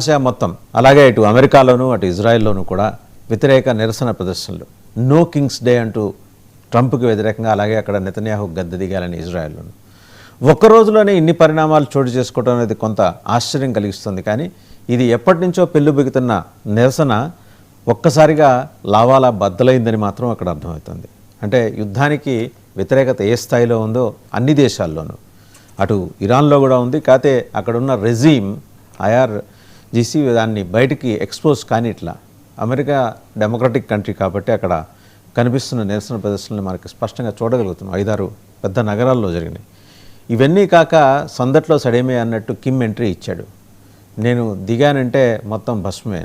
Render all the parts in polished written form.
Asia మొత్తం అలాగే ఇటు అమెరికాలోను అటు ఇజ్రాయెల్లోనూ కూడా వ్యతిరేక నిరసన ప్రదర్శనలు. నో కింగ్స్ డే అంటూ ట్రంప్కి వ్యతిరేకంగా, అలాగే అక్కడ నెతన్యాహు గద్దె దిగాలని ఇజ్రాయెల్లోను. ఒక్క రోజులోనే ఇన్ని పరిణామాలు చోటు చేసుకోవడం అనేది కొంత ఆశ్చర్యం కలిగిస్తుంది. కానీ ఇది ఎప్పటి నుంచో పెళ్ళుబిగుతున్న నిరసన ఒక్కసారిగా లావాలా బద్దలైందని మాత్రం అక్కడ అర్థమవుతుంది. అంటే యుద్ధానికి వ్యతిరేకత ఏ స్థాయిలో ఉందో అన్ని దేశాల్లోనూ, అటు ఇరాన్లో కూడా ఉంది. కాకపోతే అక్కడున్న రెజీమ్ IRGC దాన్ని బయటికి ఎక్స్పోజ్ కానీ ఇట్లా. అమెరికా డెమోక్రటిక్ కంట్రీ కాబట్టి అక్కడ కనిపిస్తున్న నిరసన ప్రదర్శనలు మనకి స్పష్టంగా చూడగలుగుతున్నాం. 5-6 పెద్ద నగరాల్లో జరిగినాయి. ఇవన్నీ కాక సందట్లో సడేమే అన్నట్టు కిమ్ ఎంట్రీ ఇచ్చాడు. నేను దిగానంటే మొత్తం భస్మే.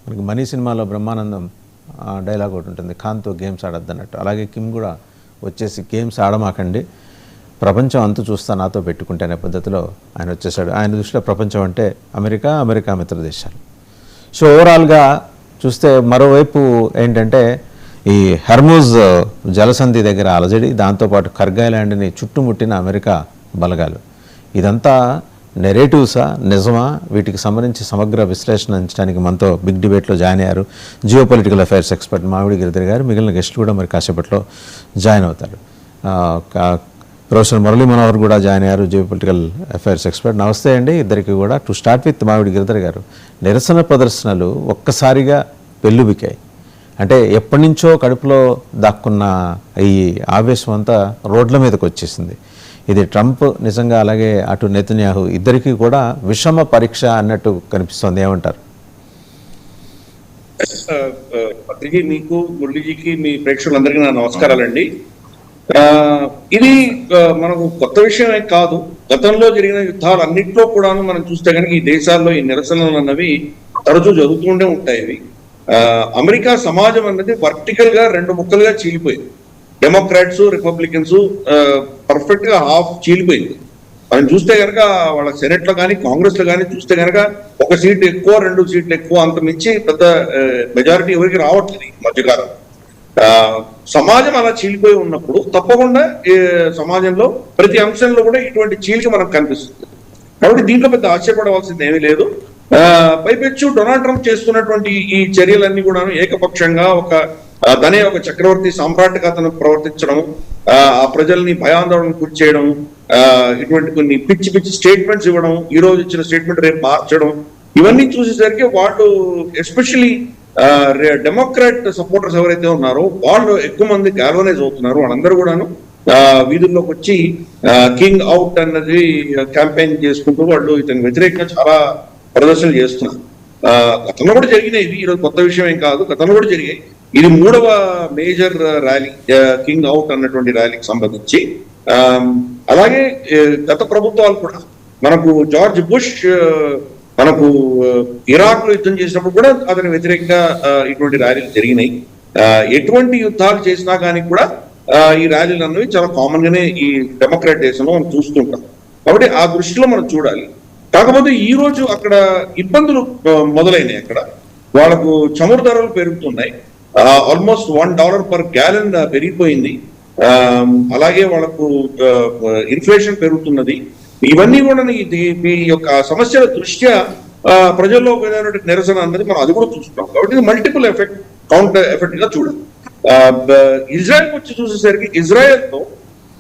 మనకి మనీ సినిమాలో బ్రహ్మానందం డైలాగ్ ఒకటి ఉంటుంది, ఖాన్తో గేమ్స్ ఆడద్దు అన్నట్టు. అలాగే కిమ్ కూడా వచ్చేసి గేమ్స్ ఆడమాకండి, ప్రపంచం అంతు చూస్తా నాతో పెట్టుకుంటే అనే పద్ధతిలో ఆయన వచ్చేసాడు. ఆయన దృష్టిలో ప్రపంచం అంటే అమెరికా మిత్ర దేశాలు. సో ఓవరాల్గా చూస్తే మరోవైపు ఏంటంటే ఈ హర్మూజ్ జలసంధి దగ్గర అలజడి, దాంతోపాటు కర్గ్ ఐలాండ్ని చుట్టుముట్టిన అమెరికా బలగాలు. ఇదంతా నెరేటివ్సా, నిజమా? వీటికి సంబంధించి సమగ్ర విశ్లేషణ అందించడానికి మనతో బిగ్ డిబేట్లో జాయిన్ అయ్యారు జియో పొలిటికల్ అఫైర్స్ ఎక్స్పర్ట్ మామిడి గిరిధర్ గారు. మిగిలిన గెస్టులు కూడా మరి కాసేపట్లో జాయిన్ అవుతారు. ప్రొఫెసర్ మురళీ మనోహర్ కూడా జాయిన్ అయ్యారు, జియో పొలిటికల్ అఫైర్స్ ఎక్స్పర్ట్. నమస్తే అండి ఇద్దరికి కూడా. టు స్టార్ట్ విత్ మామిడి గిరిధర్ గారు, నిరసన ప్రదర్శనలు ఒక్కసారిగా పెళ్ళుబికాయి. అంటే ఎప్పటి నుంచో కడుపులో దాక్కున్న ఈ ఆవేశం అంతా రోడ్ల మీదకి వచ్చేసింది. ఇది ట్రంప్ నిజంగా అలాగే అటు నెతన్యాహు ఇద్దరికీ కూడా విషమ పరీక్ష అన్నట్టు కనిపిస్తోంది. ఏమంటారు? పత్రిక మీకు, మురళీజీకి, మీ ప్రేక్షకులందరికీ నా నమస్కారాలండి. ఇది మనకు కొత్త విషయమే కాదు. గతంలో జరిగిన యుద్ధాలు అన్నింటిలో కూడాను మనం చూస్తే కనుక ఈ దేశాల్లో ఈ నిరసనలు అన్నవి తరచూ జరుగుతూనే ఉంటాయి. ఇవి అమెరికా సమాజం అన్నది వర్టికల్ గా 2 ముక్కలుగా చీలిపోయింది. డెమోక్రాట్స్, రిపబ్లికన్స్ పర్ఫెక్ట్ గా హాఫ్ చీలిపోయింది. మనం చూస్తే కనుక వాళ్ళ సెనెట్ లో కానీ కాంగ్రెస్ లో కానీ చూస్తే కనుక 1 సీట్ ఎక్కువ, 2 సీట్లు ఎక్కువ, అంత మించి పెద్ద మెజారిటీ ఎవరికి రావట్లేదు ఈ మధ్యకాలం. సమాజం అలా చీలిపోయి ఉన్నప్పుడు తప్పకుండా సమాజంలో ప్రతి అంశంలో కూడా ఇటువంటి చీలిక మనకు కనిపిస్తుంది. కాబట్టి దీంట్లో పెద్ద ఆశ్చర్యపడవలసింది ఏమీ లేదు. పైపెచ్చు డొనాల్డ్ ట్రంప్ చేస్తున్నటువంటి ఈ చర్యలన్నీ కూడా ఏకపక్షంగా తనే ఒక చక్రవర్తి సామ్రాట్గా ప్రవర్తించడం, ఆ ప్రజల్ని భయాందోళనకు గురి చేయడం, ఇటువంటి కొన్ని పిచ్చి స్టేట్మెంట్స్ ఇవ్వడం, ఈ రోజు ఇచ్చిన స్టేట్మెంట్ రేపు మార్చడం, ఇవన్నీ చూసేసరికి వాళ్ళు ఎస్పెషలీ డెమోక్రాట్ సపోర్టర్స్ ఎవరైతే ఉన్నారో వాళ్ళు ఎక్కువ మంది గాల్వనైజ్ అవుతున్నారు. వాళ్ళందరూ కూడాను వీధుల్లోకి వచ్చి కింగ్ అవుట్ అన్నది క్యాంపెయిన్ చేసుకుంటూ వాళ్ళు ఇతని వ్యతిరేకంగా చాలా ప్రదర్శనలు చేస్తున్నారు. గతంలో కూడా జరిగినాయి, ఇవి ఈరోజు కొత్త విషయం ఏం కాదు. గతంలో కూడా జరిగాయి. ఇది 3వ మేజర్ ర్యాలీ, కింగ్ అవుట్ అన్నటువంటి ర్యాలీకి సంబంధించి. అలాగే గత ప్రభుత్వాలు కూడా, మనకు జార్జ్ బుష్ మనకు ఇరాక్ లో యుద్ధం చేసినప్పుడు కూడా అతని వ్యతిరేకంగా ఇటువంటి ర్యాలీలు జరిగినాయి. ఎటువంటి యుద్ధాలు చేసినా కానీ కూడా ఈ ర్యాలీలు అన్నవి చాలా కామన్ గానే ఈ డెమోక్రాట్ దేశంలో మనం చూస్తుంటాం. కాబట్టి ఆ దృష్టిలో మనం చూడాలి. కాకపోతే ఈ రోజు అక్కడ ఇబ్బందులు మొదలైనాయి. అక్కడ వాళ్ళకు చమురు ధరలు పెరుగుతున్నాయి. ఆల్మోస్ట్ $1 per gallon పెరిగిపోయింది. అలాగే వాళ్ళకు ఇన్ఫ్లేషన్ పెరుగుతున్నది. ఇవన్నీ కూడా ఈ యొక్క సమస్యల దృష్ట్యా ప్రజల్లో నిరసన అన్నది మనం అది కూడా చూస్తున్నాం. కాబట్టి ఇది మల్టిపుల్ ఎఫెక్ట్, కౌంటర్ ఎఫెక్ట్ గా చూడాలి. ఇజ్రాయెల్ వచ్చి చూసేసరికి ఇజ్రాయెల్తో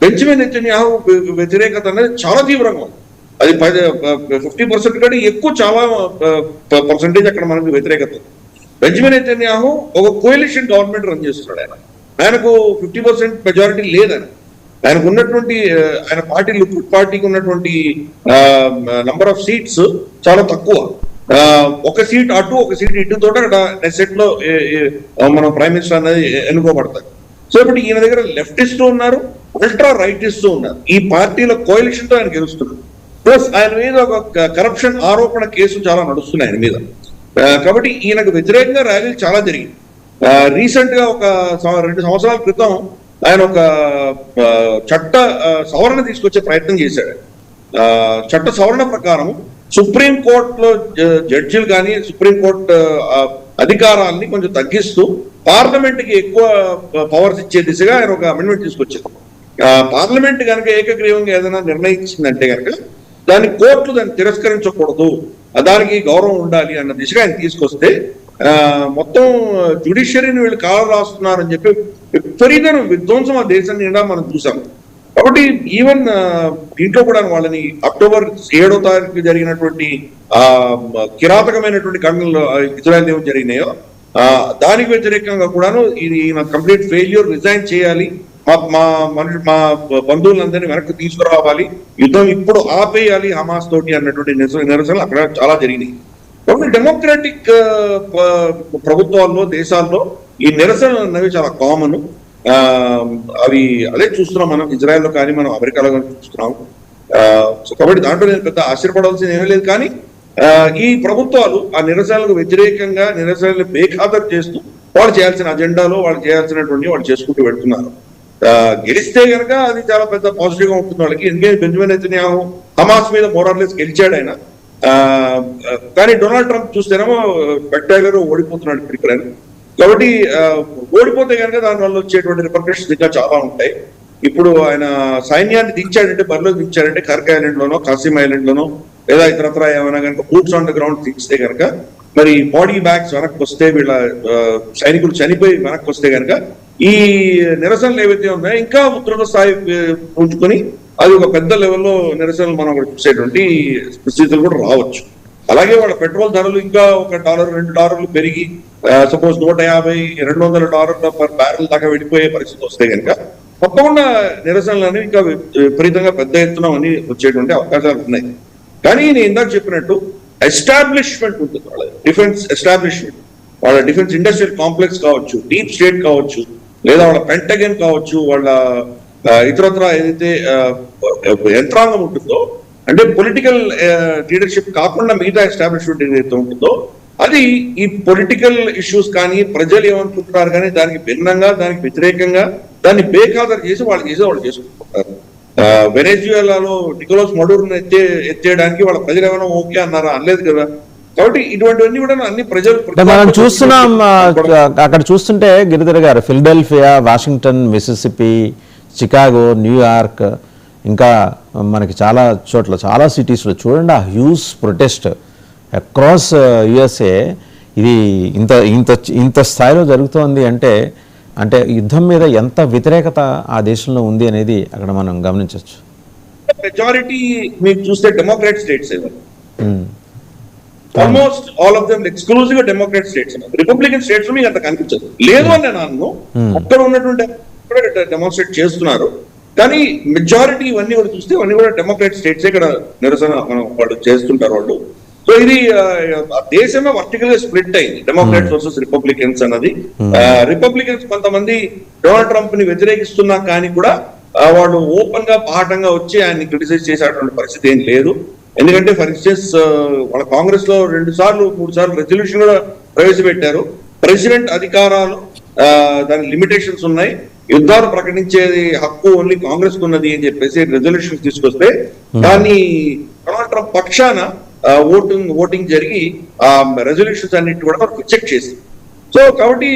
బెంజమిన్ నెతన్యాహు వ్యతిరేకత అనేది చాలా తీవ్రంగా ఉంది. అది 50% కంటే ఎక్కువ, చాలా పర్సంటేజ్ అక్కడ మనకు వ్యతిరేకత. బెంజమిన్ నెతన్యాహు ఒక కోalition గవర్నమెంట్ రన్ చేస్తున్నాడు. ఆయనకు 50% మెజారిటీ లేదని, ఆయనకు ఉన్నటువంటి ఆయన పార్టీ, లిక్విడ్ పార్టీకి ఉన్నటువంటి నంబర్ ఆఫ్ సీట్స్ చాలా తక్కువ. 1 సీట్ అటు 1 సీట్ ఇటు తోట అక్కడ సెట్ లో మన ప్రైమ్ మినిస్టర్ అనేది ఎన్నుకోబడతారు. సో ఇప్పుడు ఈయన దగ్గర లెఫ్టిస్ట్ ఉన్నారు, అల్ట్రా రైటిస్ట్ ఉన్నారు. ఈ పార్టీల కోalition తో ఆయన గెలుస్తున్నారు. ప్లస్ ఆయన మీద ఒక కరప్షన్ ఆరోపణ కేసు చాలా నడుస్తున్నాయి ఆయన మీద. కాబట్టి ఈయనకు వ్యతిరేకంగా ర్యాలీలు చాలా జరిగింది. రీసెంట్ గా ఒక 2 సంవత్సరాల క్రితం ఆయన ఒక చట్ట సవరణ తీసుకొచ్చే ప్రయత్నం చేశాడు. చట్ట సవరణ ప్రకారం సుప్రీంకోర్టులో జడ్జిలు కానీ సుప్రీంకోర్టు అధికారాన్ని కొంచెం తగ్గిస్తూ పార్లమెంట్ కి ఎక్కువ పవర్స్ ఇచ్చే దిశగా ఆయన ఒక అమెండ్మెంట్ తీసుకొచ్చారు. పార్లమెంట్ కనుక ఏకగ్రీవంగా ఏదైనా నిర్ణయించిందంటే కనుక దాని కోర్టులు దాన్ని తిరస్కరించకూడదు, దానికి గౌరవం ఉండాలి అన్న దిశగా ఆయన తీసుకొస్తే మొత్తం జ్యుడిషియరీని వీళ్ళు కాలం రాస్తున్నారని చెప్పి విపరీతమైన విధ్వంసం ఆ దేశం నిండా మనం చూసాం. కాబట్టి ఈవెన్ దీంట్లో కూడా వాళ్ళని అక్టోబర్ 7వ తారీఖు జరిగినటువంటి కిరాతకమైనటువంటి ఘటనలు ఇజ్రాయెల్ ఏమి జరిగినాయో దానికి వ్యతిరేకంగా కూడాను ఇది కంప్లీట్ ఫెయిల్యూర్, రిజైన్ చేయాలి, మా బంధువులందరినీ వెనక్కి తీసుకురావాలి, యుద్ధం ఇప్పుడు ఆపేయాలి హమాస్ తోటి అన్నటువంటి నిరసనలు అక్కడ చాలా జరిగినాయి. కాబట్టి డెమోక్రాటిక్ ప్రభుత్వాల్లో దేశాల్లో ఈ నిరసనలు అనేవి చాలా కామన్. అవి అదే చూస్తున్నాం మనం ఇజ్రాయెల్లో కానీ మనం అమెరికాలో కానీ చూస్తున్నాం. సో కాబట్టి దాంట్లో నేను పెద్ద ఆశ్చర్యపడాల్సింది ఏమీ లేదు. కానీ ఈ ప్రభుత్వాలు ఆ నిరసనలకు వ్యతిరేకంగా నిరసనలు బేఖాతరు చేస్తూ వాళ్ళు చేయాల్సిన అజెండాలో వాళ్ళు చేయాల్సినటువంటి వాళ్ళు చేసుకుంటూ వెళ్తున్నారు. గెలిస్తే కనుక అది చాలా పెద్ద పాజిటివ్ గా ఉంటుంది వాళ్ళకి. ఎందుకంటే బెంజమిన్ నెతన్యాహు హమాస్ మీద మోరార్లెస్ గెలిచాడు ఆయన. కానీ డొనాల్డ్ ట్రంప్ చూస్తేనేమో స్పెక్టాక్యులర్ ఓడిపోతున్నాడు ఇక్కడ. కాబట్టి ఓడిపోతే కనుక దానివల్ల వచ్చేటువంటి రిపర్కషన్స్ ఇంకా చాలా ఉంటాయి. ఇప్పుడు ఆయన సైన్యాన్ని దించాడంటే, బరిలో దించాడంటే కర్క్ ఐలాండ్ లోనో కాసిం ఐలాండ్ లోనో లేదా ఇతరత్ర ఏమైనా కనుక బూట్స్ ఆన్ ద గ్రౌండ్ దించితే కనుక మరి బాడీ బ్యాగ్స్ వెనక్కి వస్తే, వీళ్ళ సైనికులు చనిపోయి వెనక్కి వస్తే కనుక ఈ నిరసనలు ఏవైతే ఉన్నాయో ఇంకా ఉధృత స్థాయి ఉంచుకొని అది ఒక పెద్ద లెవెల్లో నిరసనలు మనం చూసేటువంటి పరిస్థితులు కూడా రావచ్చు. అలాగే వాళ్ళ పెట్రోల్ ధరలు ఇంకా $1, $2 పెరిగి సపోజ్ $150-200 పర్ బ్యారెల్ దాకా వెళ్ళిపోయే పరిస్థితి వస్తే కనుక తప్పకుండా నిరసనలు అనేవి ఇంకా విపరీతంగా పెద్ద ఎత్తున అని వచ్చేటువంటి అవకాశాలు ఉన్నాయి. కానీ నేను ఇందాక చెప్పినట్టు ఎస్టాబ్లిష్మెంట్ ఉంటుంది, వాళ్ళ డిఫెన్స్ ఎస్టాబ్లిష్మెంట్, వాళ్ళ డిఫెన్స్ ఇండస్ట్రియల్ కాంప్లెక్స్ కావచ్చు, డీప్ స్టేట్ కావచ్చు, లేదా వాళ్ళ పెంటగన్ కావచ్చు, వాళ్ళ ఇతరత్ర ఏదైతే యంత్రాంగం ఉంటుందో, అంటే పొలిటికల్ లీడర్షిప్ కాకుండా మిగతా ఎస్టాబ్లిష్మెంట్ ఏదైతే ఉంటుందో అది ఈ పొలిటికల్ ఇష్యూస్ కానీ ప్రజలు ఏమనుకుంటున్నారు కానీ దానికి భిన్నంగా, దానికి వ్యతిరేకంగా దాన్ని బేఖాతరు చేసి వాళ్ళు చేసుకుంటున్నారు. వెనెజుయేలాలో నికోలస్ మడూరును ఎత్తేయడానికి వాళ్ళ ప్రజలు ఏమైనా ఓకే అన్నారా? అనలేదు కదా. కాబట్టి ఇటువంటివన్నీ కూడా అన్ని ప్రజలు మనం చూస్తున్నాం. అక్కడ చూస్తుంటే గిరిధర్ గారు Philadelphia, Washington, Mississippi, Chicago, New York, ఇంకా మనకి చాలా చోట్ల చాలా సిటీస్లో చూడండి ఆ హ్యూజ్ ప్రొటెస్ట్ అక్రాస్ యుఎస్ఏ. ఇది ఇంత ఇంత ఇంత స్థాయిలో జరుగుతోంది అంటే అంటే యుద్ధం మీద ఎంత వ్యతిరేకత ఆ దేశంలో ఉంది అనేది అక్కడ మనం గమనించవచ్చు. మెజారిటీ మీరు చూస్తే Democrat states almost all of them exclusive గా డెమోక్రాట్ స్టేట్స్. రిపబ్లికన్ స్టేట్స్ మీకు అంత కనిపించదు. లేదు అని నేను అక్కడ ఉన్నటువంటి డెమోన్స్ట్రేట్ చేస్తున్నారు. కానీ మెజారిటీ ఇవన్నీ కూడా చూస్తే ఇవన్నీ కూడా డెమోక్రాట్ స్టేట్స్ ఇక్కడ నిరసన వాళ్ళు చేస్తుంటారు వాళ్ళు. సో ఇది దేశమే వర్టికల్ గా స్ప్లిట్ అయింది, డెమోక్రాట్స్ వర్సెస్ రిపబ్లికన్స్ అన్నది. రిపబ్లికన్స్ కొంతమంది డొనాల్డ్ ట్రంప్ ని వ్యతిరేకిస్తున్నా కానీ కూడా వాళ్ళు ఓపెన్ గా పాఠంగా వచ్చి ఆయన్ని క్రిటిసైజ్ చేసేటువంటి పరిస్థితి ఏం లేదు. ఎందుకంటే ఫర్ ఇన్స్టెన్స్ వాళ్ళ కాంగ్రెస్ లో 2 సార్లు 3 సార్లు రెజల్యూషన్ కూడా ప్రవేశపెట్టారు. ప్రెసిడెంట్ అధికారాలు దాని లిమిటేషన్స్ ఉన్నాయి, యుద్ధాలు ప్రకటించేది హక్కు ఓన్లీ కాంగ్రెస్ కు ఉన్నది అని చెప్పేసి రెజల్యూషన్ తీసుకొస్తే దాన్ని డొనాల్డ్ ట్రంప్ పక్షాన ఓటింగ్ జరిగి ఆ రెజల్యూషన్స్ అన్నిటి కూడా రిజెక్ట్ చేసింది. సో కాబట్టి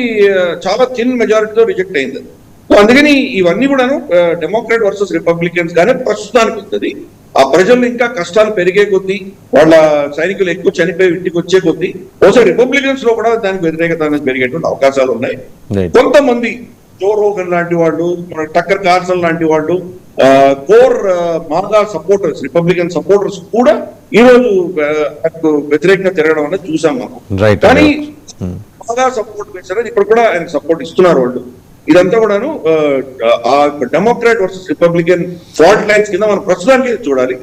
చాలా థిన్ మెజారిటీతో రిజెక్ట్ అయింది. సో అందుకని ఇవన్నీ కూడాను డెమోక్రాట్ వర్సెస్ రిపబ్లికన్స్ గానే ప్రస్తుతానికి ఉంటుంది. ఆ ప్రజలు ఇంకా కష్టాలు పెరిగే కొద్దీ, వాళ్ళ సైనికులు ఎక్కువ చనిపోయి ఇంటికి వచ్చే కొద్దీ బహుశా రిపబ్లికన్స్ లో కూడా దానికి వ్యతిరేకత అనేది పెరిగేటువంటి అవకాశాలు ఉన్నాయి. కొంతమంది జో రోగన్ లాంటి వాళ్ళు, టక్కర్ కార్సన్ లాంటి వాళ్ళు, కోర్ మాగా సపోర్టర్స్, రిపబ్లికన్ సపోర్టర్స్ కూడా ఈ రోజు వ్యతిరేకంగా తిరగడం అనేది చూసాం మనం. కానీ మాగా సపోర్ట్ చేశారని ఇప్పుడు కూడా ఆయన సపోర్ట్ ఇస్తున్నారు వాళ్ళు. ఇదంతా కూడాను Democrat versus Republican fault lines కింద మనం ప్రస్తుతానికి చూడాలి.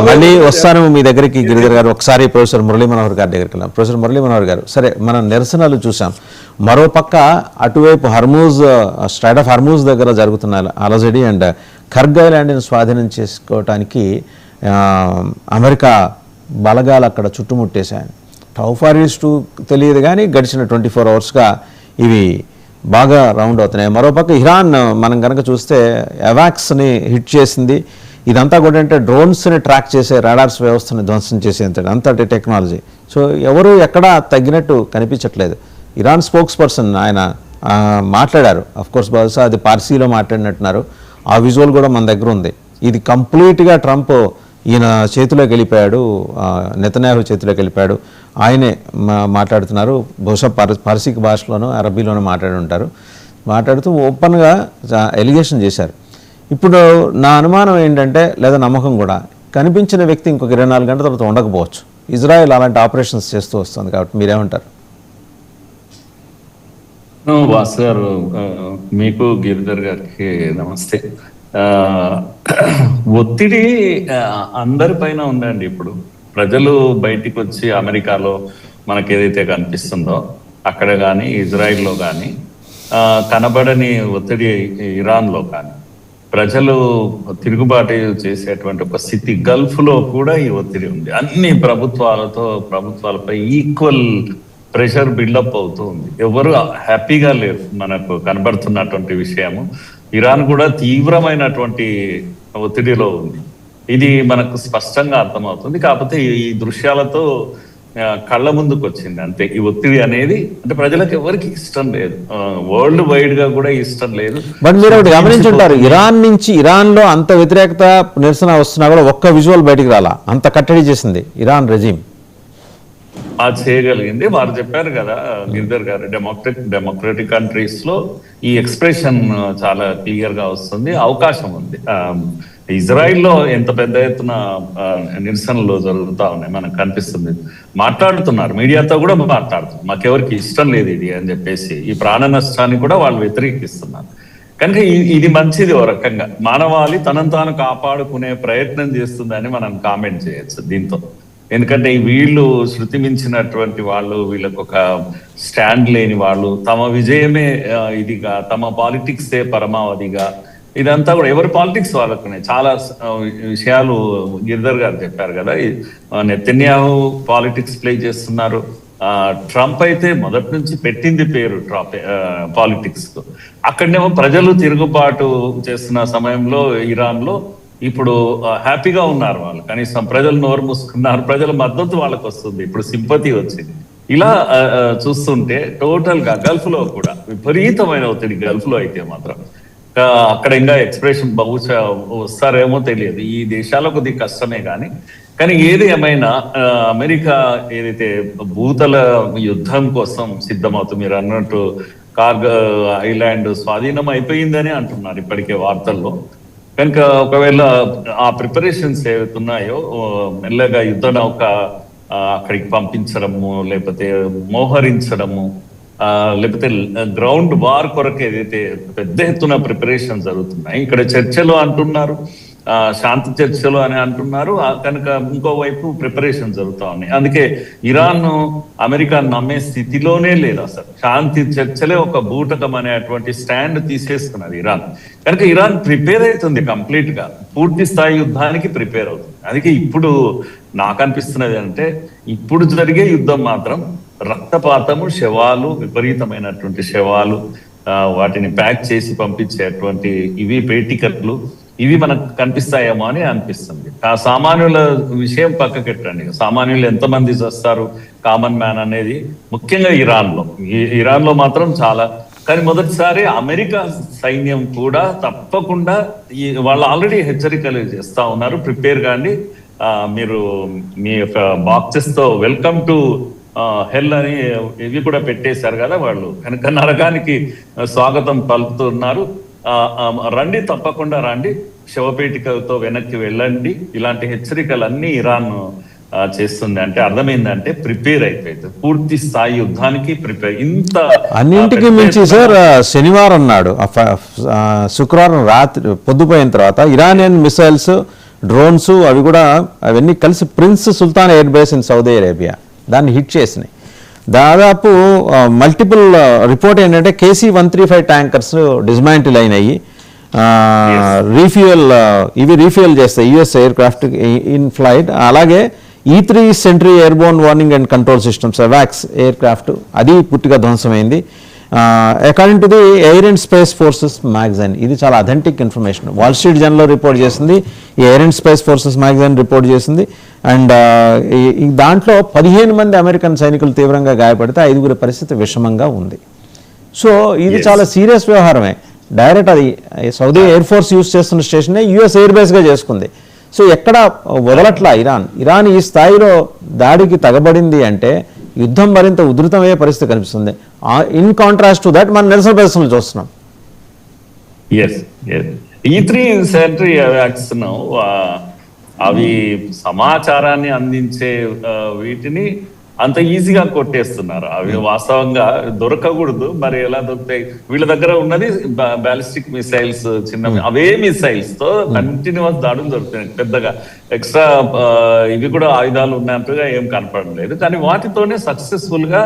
మళ్ళీ వస్తాను మీ దగ్గరికి గిరిధర్ గారు. ఒకసారి ప్రొఫెసర్ మురళీ మనోహర్ గారి దగ్గరికి వెళ్ళాం. ప్రొఫెసర్ మురళీ మనోహర్ గారు, సరే మనం నిరసనలు చూసాం, మరోపక్క అటువైపు హర్మూజ్, స్ట్రైట్ ఆఫ్ హర్మూజ్ దగ్గర జరుగుతున్న అలజడి అండ్ కర్గ్ ఐలాండ్ని స్వాధీనం చేసుకోవటానికి అమెరికా బలగాలు అక్కడ చుట్టుముట్టేశాయి. హౌ ఫార్ ఈస్ టు తెలియదు కానీ గడిచిన 24 అవర్స్గా ఇవి బాగా రౌండ్ అవుతున్నాయి. మరోపక్క ఇరాన్ మనం కనుక చూస్తే అవాక్స్ని హిట్ చేసింది. ఇదంతా కూడా అంటే డ్రోన్స్ని ట్రాక్ చేసే రాడార్స్ వ్యవస్థని ధ్వంసం చేసేంత అంతటి టెక్నాలజీ. సో ఎవరు ఎక్కడా తగ్గినట్టు కనిపించట్లేదు. ఇరాన్ స్పోక్స్ పర్సన్ ఆయన మాట్లాడారు, అఫ్కోర్స్ బహుశా అది పార్సీలో మాట్లాడినట్టున్నారు. ఆ విజువల్ కూడా మన దగ్గర ఉంది. ఇది కంప్లీట్గా ట్రంప్ ఈయన చేతిలోకి వెళ్ళిపోయాడు, నెతన్యాహు చేతిలోకి వెళ్ళిపోయాడు. ఆయనే మాట్లాడుతున్నారు, బహుశా పార్సీకి భాషలోనూ అరబీలోనూ మాట్లాడి ఉంటారు. మాట్లాడుతూ ఓపెన్గా ఎలిగేషన్ చేశారు. ఇప్పుడు నా అనుమానం ఏంటంటే, లేదా నమ్మకం కూడా, కనిపించిన వ్యక్తి ఇంకొక 24 గంటల తర్వాత ఉండకపోవచ్చు. ఇజ్రాయెల్ అలాంటి ఆపరేషన్స్ చేస్తూ వస్తుంది కాబట్టి మీరేమంటారు? వాసు గారు, మీకు గిరిధర్ గారికి నమస్తే. ఒత్తిడి అందరిపైన ఉందండి. ఇప్పుడు ప్రజలు బయటికి వచ్చి అమెరికాలో మనకి ఏదైతే కనిపిస్తుందో అక్కడ కానీ, ఇజ్రాయిల్లో కానీ, కనబడని ఒత్తిడి ఇరాన్లో కానీ, ప్రజలు తిరుగుబాటు చేసేటువంటి ఒక స్థితి గల్ఫ్లో కూడా ఈ ఒత్తిడి ఉంది. అన్ని ప్రభుత్వాలపై ఈక్వల్ ప్రెషర్ బిల్డప్ అవుతూ ఉంది. ఎవరు హ్యాపీగా లేరు మనకు కనబడుతున్నటువంటి విషయము. ఇరాన్ కూడా తీవ్రమైనటువంటి ఒత్తిడిలో ఉంది. ఇది మనకు స్పష్టంగా అర్థమవుతుంది. కాకపోతే ఈ దృశ్యాలతో కళ్ళ ముందుకు వచ్చింది అంతే. ఈ ఒత్తిడి అనేది అంటే ప్రజలకు ఎవరికి ఇష్టం లేదు, వరల్డ్ వైడ్ గా కూడా ఇష్టం లేదు. బట్ మీరు ఒకటి గమనించుంటారు, ఇరాన్లో అంత వ్యతిరేకత నిరసన వస్తున్నా కూడా ఒక్క విజువల్ బయటికి రాలా, అంత కట్టడి చేసింది ఇరాన్ రెజీమ్. చేయగలిగింది. వారు చెప్పారు కదా గిరిధర్ గారు, డెమోక్రటిక్ కంట్రీస్ లో ఈ ఎక్స్ప్రెషన్ చాలా క్లియర్ గా వస్తుంది, అవకాశం ఉంది. ఇజ్రాయిల్లో ఎంత పెద్ద ఎత్తున నిరసనలు జరుగుతా ఉన్నాయి మనకు కనిపిస్తుంది. మాట్లాడుతున్నారు, మీడియాతో కూడా మాట్లాడుతున్నారు, మాకెవరికి ఇష్టం లేదు ఇది అని చెప్పేసి. ఈ ప్రాణ నష్టాన్ని కూడా వాళ్ళు వ్యతిరేకిస్తున్నారు. కనుక ఇది మంచిది. ఓ రకంగా మానవాళి తనను తాను కాపాడుకునే ప్రయత్నం చేస్తుందని మనం కామెంట్ చేయొచ్చు దీంతో. ఎందుకంటే వీళ్ళు శృతి మించినటువంటి వాళ్ళు, వీళ్ళకు ఒక స్టాండ్ లేని వాళ్ళు, తమ విజయమే ఇదిగా, తమ పాలిటిక్సే పరమావధిగా, ఇదంతా కూడా ఎవరి పాలిటిక్స్ వాళ్ళకునే. చాలా విషయాలు గిరిధర్ గారు చెప్పారు కదా, నెతన్యాహు పాలిటిక్స్ ప్లే చేస్తున్నారు. ట్రంప్ అయితే మొదటి నుంచి పెట్టింది పేరు పాలిటిక్స్ కు. అక్కడనేమో ప్రజలు తిరుగుబాటు చేస్తున్న సమయంలో ఇరాన్లో ఇప్పుడు హ్యాపీగా ఉన్నారు వాళ్ళు, కనీసం ప్రజలు నోరు మూసుకున్నారు, ప్రజల మద్దతు వాళ్ళకు వస్తుంది, ఇప్పుడు సింపతి వచ్చింది. ఇలా చూస్తుంటే టోటల్ గా గల్ఫ్ లో కూడా విపరీతమైన ఒత్తిడి. గల్ఫ్ లో అయితే మాత్రం అక్కడ ఇంకా ఎక్స్ప్రెషన్ బహుశా వస్తారేమో తెలియదు. ఈ దేశాల కొద్దిగా కష్టమే కానీ ఏది ఏమైనా అమెరికా ఏదైతే భూతల యుద్ధం కోసం సిద్ధమవుతుంది, మీరు అన్నట్టు కార్గిల్ ఐలాండ్ స్వాధీనం అయిపోయిందని అంటున్నారు ఇప్పటికే వార్తల్లో. కనుక ఒకవేళ ఆ ప్రిపరేషన్స్ ఏవైతున్నాయో మెల్లగా యుద్ధ నౌక అక్కడికి పంపించడము, లేకపోతే మోహరించడము, లేకపోతే గ్రౌండ్ వార్ కొరకు ఏదైతే పెద్ద ఎత్తున ప్రిపరేషన్ జరుగుతున్నాయి. ఇక్కడ చర్చలు అంటున్నారు, శాంతి చర్చలు అని అంటున్నారు. కనుక ఇంకోవైపు ప్రిపరేషన్ జరుగుతూ ఉన్నాయి. అందుకే ఇరాన్ అమెరికా నమ్మే స్థితిలోనే లేదు అసలు. శాంతి చర్చలే ఒక బూటకం అనేటువంటి స్టాండ్ తీసేసుకున్నది ఇరాన్. కనుక ఇరాన్ ప్రిపేర్ అవుతుంది కంప్లీట్ గా, పూర్తి స్థాయి యుద్ధానికి ప్రిపేర్ అవుతుంది. అందుకే ఇప్పుడు నాకు అనిపిస్తున్నది అంటే, ఇప్పుడు జరిగే యుద్ధం మాత్రం రక్తపాతము, శవాలు, విపరీతమైనటువంటి శవాలు, వాటిని ప్యాక్ చేసి పంపించేటువంటి ఇవి పేటికట్లు, ఇవి మనకు కనిపిస్తాయేమో అని అనిపిస్తుంది. ఆ సామాన్యుల విషయం పక్కకెట్టండి, సామాన్యులు ఎంతమంది వస్తారు, కామన్ మ్యాన్ అనేది ముఖ్యంగా ఇరాన్లో మాత్రం చాలా. కానీ మొదటిసారి అమెరికా సైన్యం కూడా తప్పకుండా వాళ్ళు ఆల్రెడీ హెచ్చరికలు చేస్తా ఉన్నారు, ప్రిపేర్ కాండి, మీరు మీ యొక్క బాక్సెస్ తో వెల్కమ్ టు హెల్ అని ఇవి కూడా పెట్టేశారు కదా వాళ్ళు. కనుక నరకానికి స్వాగతం పలుకుతున్నారు. రండి, తప్పకుండా రండి, శవపేటికలతో వెనక్కి వెళ్ళండి. ఇలాంటి హెచ్చరికలన్నీ ఇరాన్ చేస్తుంది. అంటే అర్థమైందంటే ప్రిపేర్ అయిపోయింది, పూర్తి స్థాయి యుద్ధానికి ప్రిపేర్. ఇంత అన్నింటికి మించి సార్, శనివారం నాడు శుక్రవారం రాత్రి పొద్దుపోయిన తర్వాత ఇరానియన్ మిసైల్స్, డ్రోన్స్ అవి కూడా అవన్నీ కలిసి Prince Sultan Air Base in Saudi Arabia దాన్ని హిట్ చేసినాయి. దాదాపు మల్టిపుల్ రిపోర్ట్ ఏంటంటే KC-135 ట్యాంకర్స్ డిస్మాంటిల్ అయినాయి. రీఫ్యూయల్ చేస్తాయి US aircraft in flight. అలాగే E-3 sentry airborne warning and control systems AWACS aircraft అది పూర్తిగా ధ్వంసమైంది. According to the Air and Space Forces Magazine, ఇది చాలా అథెంటిక్ ఇన్ఫర్మేషన్, వాల్ స్ట్రీట్ జర్నల్లో report చేసింది, ఈ Air and Space Forces Magazine report చేసింది. అండ్ దాంట్లో 15 మంది అమెరికన్ సైనికులు తీవ్రంగా గాయపడితే 5గురి పరిస్థితి విషమంగా ఉంది. సో ఇది చాలా సీరియస్ వ్యవహారమే. డైరెక్ట్ అది సౌదీ ఎయిర్ ఫోర్స్ యూజ్ చేస్తున్న స్టేషనే US ఎయిర్ బేస్గా చేసుకుంది. సో ఎక్కడ వదలట్లా ఇరాన్ ఈ స్థాయిలో దాడికి తగబడింది అంటే యుద్ధం మరింత ఉధృతమయ్యే పరిస్థితి కనిపిస్తుంది. ఇన్ కాంట్రాస్ట్ టు దట్ మన నిరసన ప్రదర్శనలు చూస్తున్నాం. E3 శానిటరీ వ్యాక్స్ అవి సమాచారాన్ని అందించే వీటిని అంత ఈజీగా కొట్టేస్తున్నారు. అవి వాస్తవంగా దొరకకూడదు, మరి ఎలా దొరుకుతాయి? వీళ్ళ దగ్గర ఉన్నది బ్యాలిస్టిక్ మిసైల్స్, చిన్న అవే మిసైల్స్ తో కంటిన్యూస్ దాడులు దొరుకుతాయి. పెద్దగా ఎక్స్ట్రా ఇవి కూడా ఆయుధాలు ఉన్నట్టుగా ఏం కనపడలేదు, కానీ వాటితోనే సక్సెస్ఫుల్ గా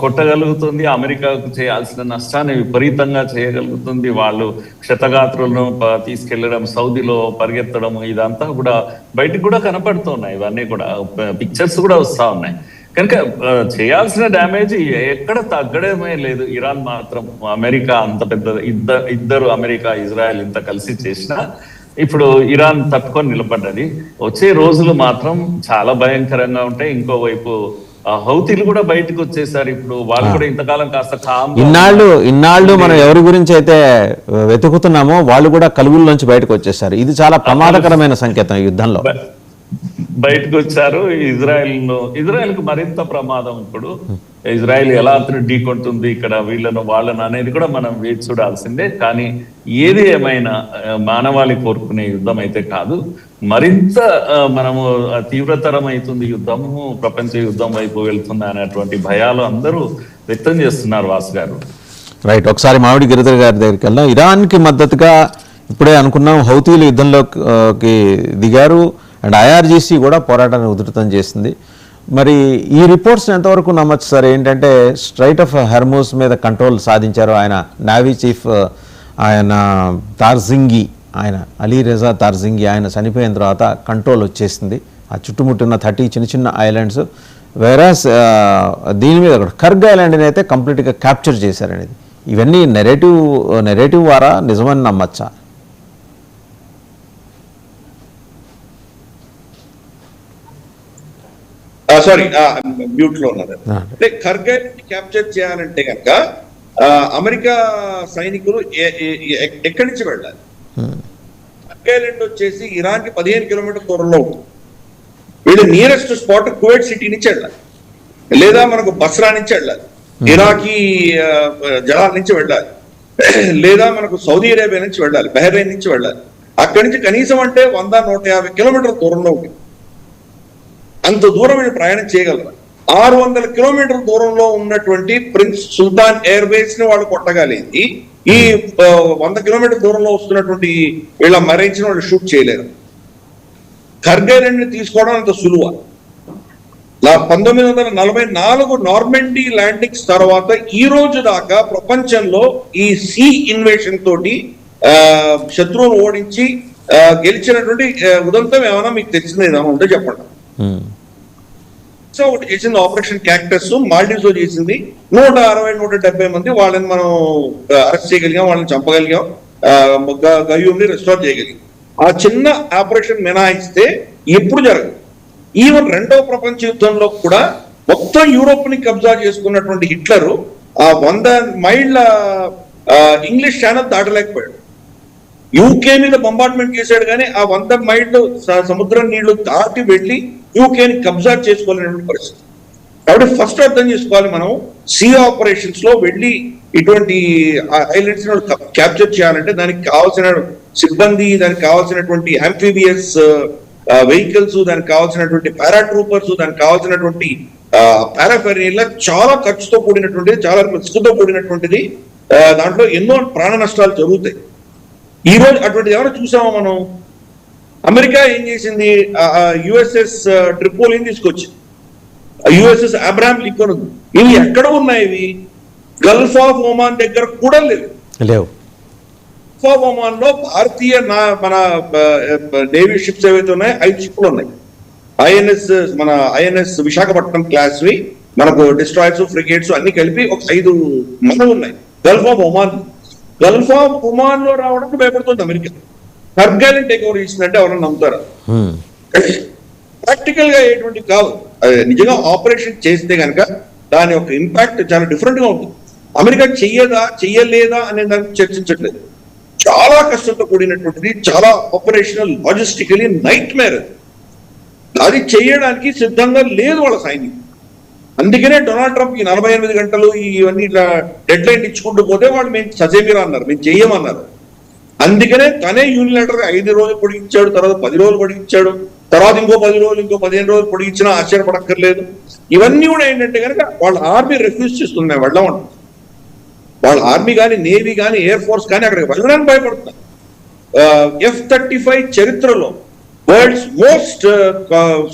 కొట్టగలుగుతుంది. అమెరికాకు చేయాల్సిన నష్టాన్ని విపరీతంగా చేయగలుగుతుంది. వాళ్ళు క్షతగాత్రులను తీసుకెళ్లడం, సౌదీలో పరిగెత్తడం, ఇదంతా కూడా బయటికి కూడా కనపడుతున్నాయి. ఇవన్నీ కూడా పిక్చర్స్ కూడా వస్తా ఉన్నాయి. కనుక చేయాల్సిన డ్యామేజ్ ఎక్కడ తగ్గడమే లేదు. ఇరాన్ మాత్రం అమెరికా అంత పెద్ద ఇద్దరు అమెరికా ఇజ్రాయెల్ ఇంత కలిసి చేసినా ఇప్పుడు ఇరాన్ తట్టుకొని నిలబడ్డది. వచ్చే రోజులు మాత్రం చాలా భయంకరంగా ఉంటాయి. ఇంకోవైపు హౌతీలు కూడా బయటకు వచ్చేసారు. ఇప్పుడు వాళ్ళు కూడా ఇంతకాలం కాస్త ఇన్నాళ్ళు మనం ఎవరి గురించి అయితే వెతుకుతున్నామో వాళ్ళు కూడా కలుగుల్లోంచి బయటకు వచ్చేసారు. ఇది చాలా ప్రమాదకరమైన సంకేతం ఈ యుద్ధంలో. బయటకు వచ్చారు. ఇజ్రాయెల్ కు మరింత ప్రమాదం. ఇప్పుడు ఇజ్రాయెల్ ఎలా ఢీకొంటుంది ఇక్కడ వాళ్ళను అనేది కూడా మనం వేచి చూడాల్సిందే. కానీ ఏది ఏమైనా మానవాళి కోరుకునే యుద్ధం అయితే కాదు, మరింత మనము తీవ్రతరం అవుతుంది యుద్ధము, ప్రపంచ యుద్ధం వైపు వెళ్తుంది అనేటువంటి భయాలు అందరూ వ్యక్తం చేస్తున్నారు. వాసు గారు రైట్. ఒకసారి మామిడి గిరిధర్ గారి దగ్గరికి వెళ్దాం. ఇరాన్కి మద్దతుగా ఇప్పుడే అనుకున్నాం హౌతీలు యుద్ధంలోకి దిగారు అండ్ IRGC కూడా పోరాటాన్ని ఉధృతం చేసింది. మరి ఈ రిపోర్ట్స్ ఎంతవరకు నమ్మచ్చు సార్? ఏంటంటే స్ట్రైట్ ఆఫ్ హెర్మోస్ మీద కంట్రోల్ సాధించారు ఆయన నావీ చీఫ్, ఆయన తార్జింగి, ఆయన అలీ రెజా తార్జింగి, ఆయన చనిపోయిన తర్వాత కంట్రోల్ వచ్చేసింది ఆ చుట్టుముట్టున్న 30 చిన్న చిన్న ఐలాండ్స్. వేరాస్ దీని మీద కూడా కర్గ్ ఐలాండ్ని అయితే కంప్లీట్గా క్యాప్చర్ చేశారనేది. ఇవన్నీ నెరేటివ్ వారా నిజమని నమ్మచ్చా? సారీ, మ్యూట్ లో ఉన్నది. అంటే కర్గైల్ క్యాప్చర్ చేయాలంటే కనుక అమెరికా సైనికులు ఎక్కడి నుంచి వెళ్ళాలి? కర్గైల్ వచ్చేసి ఇరాన్ కి 15 కిలోమీటర్ దూరంలో ఉంటుంది. వీళ్ళు నియరెస్ట్ స్పాట్ కువైట్ సిటీ నుంచి వెళ్ళాలి, లేదా మనకు బస్రా నుంచి వెళ్ళాలి, ఇరాకీ జలాల నుంచి వెళ్ళాలి, లేదా మనకు సౌదీ అరేబియా నుంచి వెళ్ళాలి, బహ్రెయిన్ నుంచి వెళ్ళాలి. అక్కడి నుంచి కనీసం అంటే 100-150 కిలోమీటర్ల దూరంలో ఉంటుంది. అంత దూరం వీళ్ళు ప్రయాణం చేయగలరు. 600 కిలోమీటర్ల దూరంలో ఉన్నటువంటి ప్రిన్స్ సుల్తాన్ ఎయిర్ బేస్ ని వాళ్ళు కొట్టగలిగింది. ఈ 100 కిలోమీటర్ దూరంలో వస్తున్నటువంటి వీళ్ళ మరైన్స్ వాళ్ళు షూట్ చేయలేరు. కర్గైల్ తీసుకోవడం అంత సులువ. 1944 నార్మండీ ల్యాండింగ్స్ తర్వాత ఈ రోజు దాకా ప్రపంచంలో ఈ సీ ఇన్వేషన్ తోటి శత్రువులు ఓడించి గెలిచినటువంటి ఉదంతం ఏమైనా మీకు తెలిసింది ఏమైనా ఉంటే చెప్పండి. సో ఒకటి చేసింది ఆపరేషన్ క్యాక్టస్, మాల్డీవ్స్ లో చేసింది. 160-170 మంది వాళ్ళని మనం అరెస్ట్ చేయగలిగాం, వాళ్ళని చంపగలిగాం, గయూమ్ని రెస్టోర్ చేయగలిగాం. ఆ చిన్న ఆపరేషన్ మినహాయిస్తే ఎప్పుడు జరగదు. ఈవెన్ రెండవ ప్రపంచ యుద్ధంలో కూడా మొత్తం యూరోప్ ని కబ్జా చేసుకున్నటువంటి హిట్లరు ఆ 100 మైళ్ళ ఇంగ్లీష్ ఛానల్ దాటలేకపోయాడు. యూకే మీద బొంబార్డ్మెంట్ చేశాడు, కానీ ఆ 100 మైళ్ళు సముద్రం నీళ్లు దాటి వెళ్ళి యూకేని కబ్జా చేసుకోలేనటువంటి పరిస్థితి. కాబట్టి ఫస్ట్ అర్థం చేసుకోవాలి, మనం సీ ఆపరేషన్స్ లో వెళ్ళి ఇటువంటి ఐలాండ్స్ క్యాప్చర్ చేయాలంటే దానికి కావాల్సిన సిబ్బంది, దానికి కావాల్సినటువంటి ఆంఫిబియస్ వెహికల్స్, దానికి కావాల్సినటువంటి పారాట్రూపర్స్, దానికి కావాల్సినటువంటి పారాఫెరీలా చాలా ఖర్చుతో కూడినటువంటిది, చాలా రిస్క్తో కూడినటువంటిది. దాంట్లో ఎన్నో ప్రాణ నష్టాలు జరుగుతాయి. ఈ రోజు అటువంటిది ఎవరైనా చూసామో మనం? అమెరికా ఏం చేసింది? యుఎస్ఎస్ ట్రిపోలిని తీసుకొచ్చింది, యుఎస్ఎస్ అబ్రహాం లింకన్ ఉంది. ఇవి ఎక్కడ ఉన్నాయి? ఇవి గల్ఫ్ ఆఫ్ ఒమాన్ దగ్గర కూడా లేవు. గల్ఫ్ ఆఫ్ ఒమాన్ లో భారతీయ మన నేవీ షిప్స్ ఏవైతే ఉన్నాయో 5 షిప్లు ఉన్నాయి. ఐఎన్ఎస్ విశాఖపట్నం క్లాస్వి, మనకు డిస్ట్రాయర్స్, ఫ్రిగేట్స్ అన్ని కలిపి ఒక 5 మనలు ఉన్నాయి Gulf of Oman. Gulf of Oman లో రావడానికి భయపడుతుంది అమెరికా. కర్గైల్ టేక్ ఓవర్ చేసిందంటే ఎవరైనా నమ్ముతారా? ప్రాక్టికల్ గా ఎటువంటి కాదు. నిజంగా ఆపరేషన్ చేస్తే కనుక దాని యొక్క ఇంపాక్ట్ చాలా డిఫరెంట్ గా ఉంటుంది. అమెరికా చెయ్యదా చెయ్యలేదా అనే దానికి చర్చించట్లేదు. చాలా కష్టంతో కూడినటువంటిది, చాలా ఆపరేషనల్ లాజిస్టికలీ నైట్ మేర్. అది చేయడానికి సిద్ధంగా లేదు వాళ్ళ సైన్యం. అందుకనే డొనాల్డ్ ట్రంప్ ఈ 48 గంటలు ఇవన్నీ ఇట్లా డెడ్ లైన్ ఇచ్చుకుంటూ పోతే వాళ్ళు మేము సజేమిరా అన్నారు, మేము చెయ్యమన్నారు. అందుకనే తనే యూనిలేటర్ 5 రోజులు పొడిగించాడు, తర్వాత 10 రోజులు పొడిగించాడు, తర్వాత ఇంకో 10 రోజులు, ఇంకో 15 రోజులు పొడిగించినా ఆశ్చర్యపడక్కర్లేదు. ఇవన్నీ కూడా ఏంటంటే కనుక వాళ్ళ ఆర్మీ రిఫ్యూజ్ చేస్తుంది వెళ్ళమంటారు. వాళ్ళ ఆర్మీ కానీ, నేవీ కానీ, ఎయిర్ ఫోర్స్ కానీ అక్కడికి వెళ్ళడానికి భయపడుతున్నారు. F-35 చరిత్రలో world's most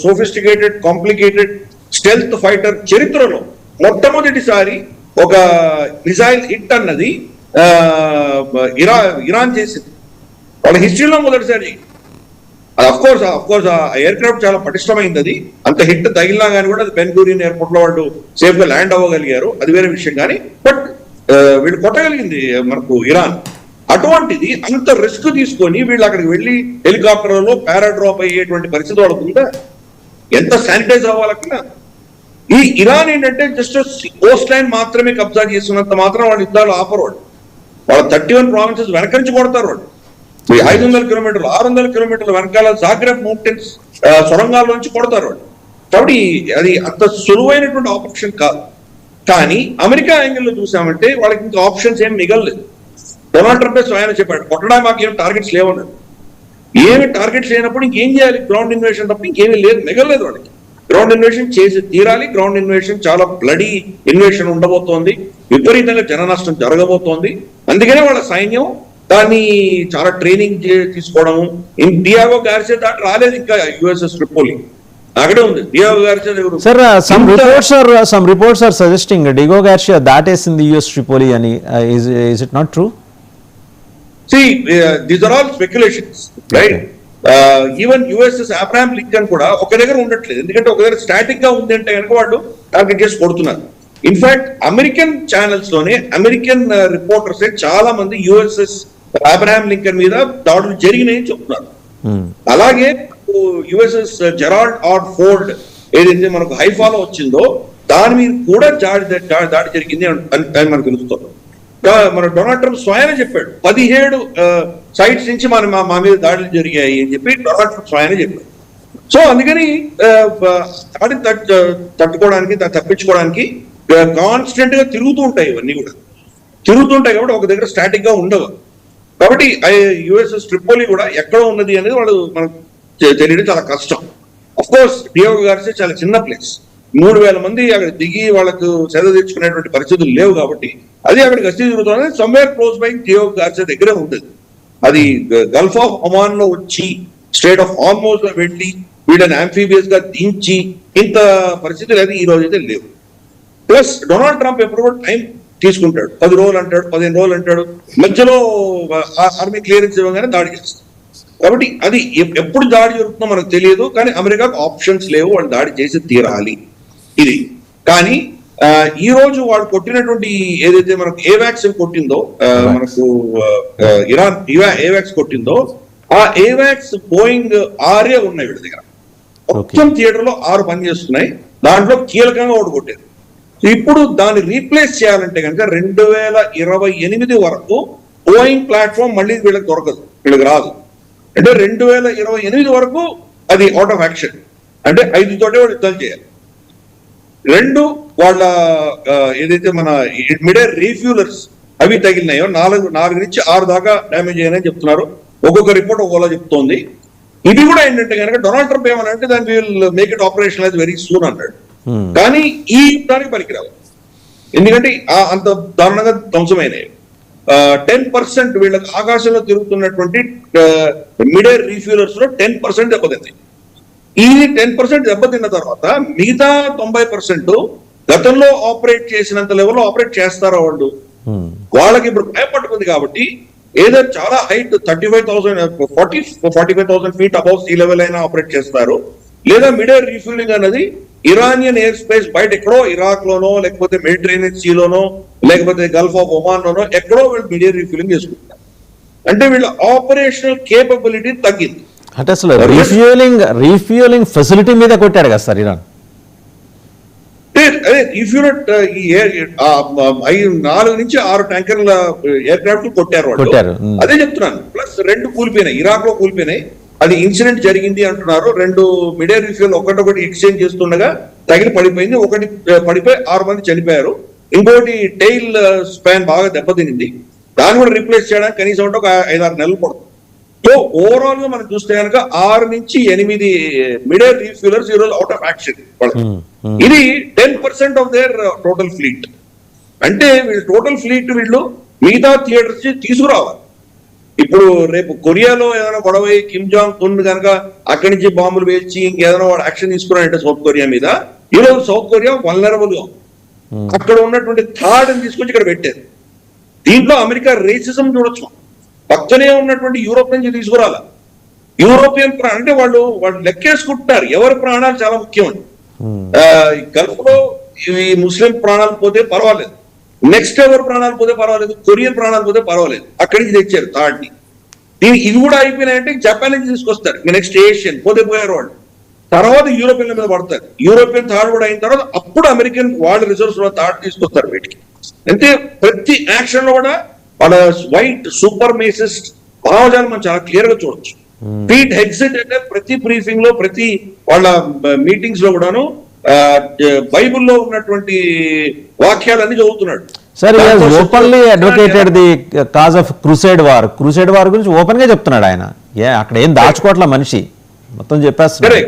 sophisticated, complicated stealth fighter చరిత్రలో మొట్టమొదటిసారి ఒక మిసైల్ హిట్ అన్నది ఇరాన్ చేసింది. వాళ్ళ హిస్టరీలో మొదటిసారి. అఫ్ కోర్స్ ఆ ఎయిర్ క్రాఫ్ట్ చాలా పటిష్టమైంది. అది అంత హిట్ తగిలినా కానీ కూడా అది బెన్ గూరియన్ ఎయిర్పోర్ట్ లో వాళ్ళు సేఫ్ గా ల్యాండ్ అవ్వగలిగారు, అది వేరే విషయం. కానీ బట్ వీళ్ళు కొట్టగలిగింది మనకు ఇరాన్. అటువంటిది అంత రిస్క్ తీసుకొని వీళ్ళు అక్కడికి వెళ్ళి హెలికాప్టర్లలో పారాడ్రాప్ అయ్యేటువంటి పరిస్థితి వాళ్ళకు ఉందా? ఎంత శానిటైజ్ అవ్వాలక్కడ. ఈ ఇరాన్ ఏంటంటే జస్ట్ కోస్ట్ లైన్ మాత్రమే కబ్జా చేస్తున్నంత మాత్రం వాళ్ళు యుద్ధాలు ఆపరు. వాళ్ళ 31 ప్రావిన్సెస్ వెనక నుంచి కొడతారు వాళ్ళు. 500 కిలోమీటర్లు 600 కిలోమీటర్ల వెనకాల జాగ్రఫ్ మౌంటైన్స్ సొరంగాల నుంచి కొడతారు వాళ్ళు. కాబట్టి అది అంత సులువైనటువంటి ఆపరేషన్ కాదు. కానీ అమెరికా యాంగిల్లో చూసామంటే వాళ్ళకి ఇంకా ఆప్షన్స్ ఏం మిగలలేదు. డొనాల్డ్ ట్రంప్ స్వయం చెప్పాడు, కొట్టడానికి మాకు ఏం టార్గెట్స్ లేవన్నాడు. ఏమి టార్గెట్స్ లేనప్పుడు ఇంకేం చేయాలి? గ్రౌండ్ ఇన్వేషన్ తప్ప ఇంకేమీ లేదు, మిగలలేదు వాళ్ళకి. గ్రౌండ్ ఇన్వేషన్ చేసి తీరాలి. గ్రౌండ్ ఇన్వేషన్ చాలా బ్లడీ ఇన్వేషన్ ఉండబోతోంది, విపరీతంగా జన నష్టం జరగబోతోంది. అందుకనే వాళ్ళ సైన్యం దాన్ని చాలా ట్రైనింగ్ తీసుకోవడము. డియాగో గార్సియా దాటి రాలేదు ఇంకా యుఎస్ఎస్ ట్రిపోలి, అక్కడే ఉంది డియాగో గార్సియా దగ్గర. Sir, some reports are suggesting Diego Garcia దాటేసింది US Tripoli అని. Is it not true? See, these are all speculations, right? Even USS Abraham Lincoln కూడా ఒక దగ్గర ఉండట్లేదు. ఎందుకంటే ఒక దగ్గర స్టాటిక్ గా ఉంది అంటే కనుక వాళ్ళు టార్గెట్ చేసి కొడుతున్నారు. ఇన్ఫాక్ట్ అమెరికన్ ఛానల్స్ లోనే అమెరికన్ రిపోర్టర్స్ చాలా మంది యుఎస్ఎస్ అబ్రహాం లింకన్ మీద దాడులు జరిగినాయని చెప్తున్నారు. అలాగే యుఎస్ఎస్ జెరాల్డ్ ఆర్ ఫోర్డ్ ఏదైతే మనకు హైఫాలో వచ్చిందో దాని మీద కూడా దాడి జరిగింది అని మనకు తెలుస్తుంది. మన డొనాల్డ్ ట్రంప్ స్వయానే చెప్పాడు 17 సైట్స్ నుంచి మా మీద దాడులు జరిగాయి అని చెప్పి డొనాల్డ్ ట్రంప్ స్వయానే చెప్పాడు. సో అందుకని దాడిని తట్టుకోవడానికి, తప్పించుకోవడానికి కాన్స్టెంట్ గా తిరుగుతూ ఉంటాయి. ఇవన్నీ కూడా తిరుగుతుంటాయి కాబట్టి ఒక దగ్గర స్టాటిక్ గా ఉండవు. కాబట్టి యుఎస్ఎస్ ట్రిపోలి కూడా ఎక్కడ ఉన్నది అనేది వాళ్ళు మనకు తెలియడం చాలా కష్టం. అఫ్ కోర్స్ డియాగో గార్సియా చాలా చిన్న ప్లేస్, 3000 మంది అక్కడ దిగి వాళ్ళకు సెలవు తెచ్చుకునేటువంటి పరిస్థితులు లేవు. కాబట్టి అది అక్కడ గస్తీ తిరుగుతుంది. Somewhere close by Diego Garcia దగ్గరే ఉంటుంది. అది గల్ఫ్ ఆఫ్ ఒమాన్ లో వచ్చి స్ట్రేట్ ఆఫ్ హార్మోజ్ లో వెళ్ళి వీళ్ళని ఆంఫీబియస్ గా దించి ఇంత పరిస్థితులు అయితే ఈ రోజు అయితే లేవు. ప్లస్ డొనాల్డ్ ట్రంప్ ఎప్పుడు కూడా టైం తీసుకుంటాడు. 10 రోజులు అంటాడు, 15 రోజులు అంటాడు, మధ్యలో ఆర్మీ క్లియరెన్స్ ఇవ్వగానే దాడి చేస్తాడు. కాబట్టి అది ఎప్పుడు దాడి జరుగుతుందో మనకు తెలియదు. కానీ అమెరికాకు ఆప్షన్స్ లేవు, వాళ్ళు దాడి చేసి తీరాలి ఇది. కానీ ఈ రోజు వాళ్ళు కొట్టినటువంటి ఏదైతే మనకు ఏవాక్స్ కొట్టిందో, మనకు ఇరాన్ ఏవాక్స్ కొట్టిందో, ఆ ఏవాక్స్ బోయింగ్ 6 ఉన్నాయి వీళ్ళ దగ్గర. మొత్తం థియేటర్ లో 6 పనిచేస్తున్నాయి. దాంట్లో కీలకంగా ఒకటి కొట్టారు. ఇప్పుడు దాన్ని రీప్లేస్ చేయాలంటే కనుక 2028 వరకు బోయింగ్ ప్లాట్ఫామ్ మళ్ళీ వీళ్ళకి దొరకదు, వీళ్ళకి రాదు. అంటే 2028 వరకు అది అవుట్ ఆఫ్ యాక్షన్. అంటే 5 తోటే వాళ్ళు యుద్ధాలు చేయాలి. 2 వాళ్ళ ఏదైతే మన మిడ్ ఎయిర్ రీఫ్యూలర్స్ అవి తగిలినాయో 4 నుంచి 6 దాకా డ్యామేజ్ అయ్యాయని చెప్తున్నారు. ఒక్కొక్క రిపోర్ట్ ఒక్కోలా చెప్తోంది. ఇది కూడా ఏంటంటే కనుక డొనాల్డ్ ట్రంప్ ఏమనంటే దాన్ని విల్ మేక్ ఇట్ ఆపరేషన్ అయితే వెరీ సూన్ అన్నాడు. కానీ ఈ యుద్ధానికి పనికిరావు, ఎందుకంటే అంత దారుణంగా ధ్వంసమైనవి. 10% వీళ్ళకి ఆకాశంలో తిరుగుతున్నటువంటి మిడ్ ఎయిర్ రీఫ్యూలర్స్ లో 10% దెబ్బతింది. ఈ 10% దెబ్బతిన్న తర్వాత మిగతా 90% గతంలో ఆపరేట్ చేసినంత లెవెల్లో ఆపరేట్ చేస్తారో వాళ్ళు. వాళ్ళకి ఇప్పుడు భయపడుతుంది. కాబట్టి ఏదో చాలా height 45,000 feet above sea level అయినా ఆపరేట్ చేస్తారు. లేదా మిడ్ ఎయిర్ రీఫ్యూలింగ్ అనేది ఇరానియన్ ఎయిర్ స్పేస్ బయట ఎక్కడో ఇరాక్ లోనో, లేకపోతే మెడిటరేనియన్ సీలోనో, లేకపోతే గల్ఫ్ ఆఫ్ ఒమాన్ లోనో ఎక్కడో వీళ్ళు మిడ్ ఎయిర్ రీఫ్యూలింగ్ చేసుకుంటారు. అంటే వీళ్ళ ఆపరేషనల్ కేపబిలిటీ తగ్గింది. అంటే అసలు రీఫ్యూలింగ్ ఫెసిలిటీ మీద కొట్టాడు కదా సార్ ఇరాన్. అదే ఇఫ్ యూ నాట్ ఈ 4 నుంచి 6 ట్యాంకర్ల ఎయిర్ క్రాఫ్ట్ కొట్టారు వాళ్ళు. కొట్టారు. అదే చెప్తున్నాను. ప్లస్ 2 కూలిపోయినాయి, ఇరాక్ లో కూలిపోయినాయి. అది ఇన్సిడెంట్ జరిగింది అంటున్నారు. 2 మిడ్ ఎయిర్ రిఫ్యూల్ ఒకటి ఎక్స్చేంజ్ చేస్తుండగా తగిలి పడిపోయింది. ఒకటి పడిపోయి 6 మంది చనిపోయారు. ఇంకోటి టెయిల్ స్పాన్ బాగా దెబ్బతినింది. దాన్ని కూడా రీప్లేస్ చేయడానికి కనీసం ఒక 5-6 నెలలు పడుతుంది. సో ఓవరాల్ గా మనం చూస్తే కనుక 6 నుంచి 8 మిడ్ ఎయిర్ రీఫ్యూలర్స్ ఈరోజు అవుట్ ఆఫ్ యాక్షన్. ఇది 10% ఆఫ్ దేర్ టోటల్ ఫ్లీట్. అంటే వీళ్ళు టోటల్ ఫ్లీట్ వీళ్ళు మిగతా థియేటర్స్ తీసుకురావాలి. ఇప్పుడు రేపు కొరియాలో ఏదైనా గొడవ కిమ్ జాంగ్ ఉన్ కనుక అక్కడి నుంచి బాంబులు వేల్చి ఇంకేదైనా వాడు యాక్షన్ తీసుకున్నాడంటే సౌత్ కొరియా మీద, ఈ రోజు సౌత్ కొరియా వల్నరబుల్ గా అక్కడ ఉన్నటువంటి థాడ్ ని తీసుకొచ్చి ఇక్కడ పెట్టారు. దీంట్లో అమెరికా రేసిజం చూడొచ్చు. పక్కనే ఉన్నటువంటి యూరోప్ నుంచి తీసుకురాల. యూరోపియన్ అంటే వాళ్ళు లెక్కేసుకుంటున్నారు ఎవరి ప్రాణాలు చాలా ముఖ్యం. గల్ఫ్ లో ఈ ముస్లిం ప్రాణాలు పోతే పర్వాలేదు, నెక్స్ట్ ఎవరి ప్రాణాలు పోతే పర్వాలేదు, కొరియన్ ప్రాణాలు పోతే పర్వాలేదు. అక్కడి నుంచి తెచ్చారు థాడ్ ని. ఇవి కూడా అయిపోయినాయంటే జపాన్ నుంచి తీసుకొస్తారు. నెక్స్ట్ ఏషియన్ పోతే పోయారు వాళ్ళు. తర్వాత యూరోపియన్ల మీద పడతారు. యూరోపియన్ థాడ్ కూడా అయిన తర్వాత అప్పుడు అమెరికన్ వాళ్ళ రిజర్వ్స్ లో థాడ్ తీసుకొస్తారు వీటికి. అంటే ప్రతి యాక్షన్ లో కూడా వాళ్ళ వైట్ సూపర్ మేసిస్ట్ భావజాలం మనం చాలా క్లియర్ గా చూడొచ్చు. పీట్ హెగ్సెట్ అంటే ప్రతి బ్రీఫింగ్ లో ప్రతి వాళ్ళ మీటింగ్స్ లో కూడాను బైబుల్లో ఉన్నటువంటి వాక్యాలన్నీ చదువుతున్నాడు. Sir openly advocated the cause of crusade war గురించి ఓపెన్ గా చెప్తున్నాడు ఆయన. అక్కడ ఏం దాచుకోవట్ల మనిషి మొత్తం చెప్పేస్తున్నాడు.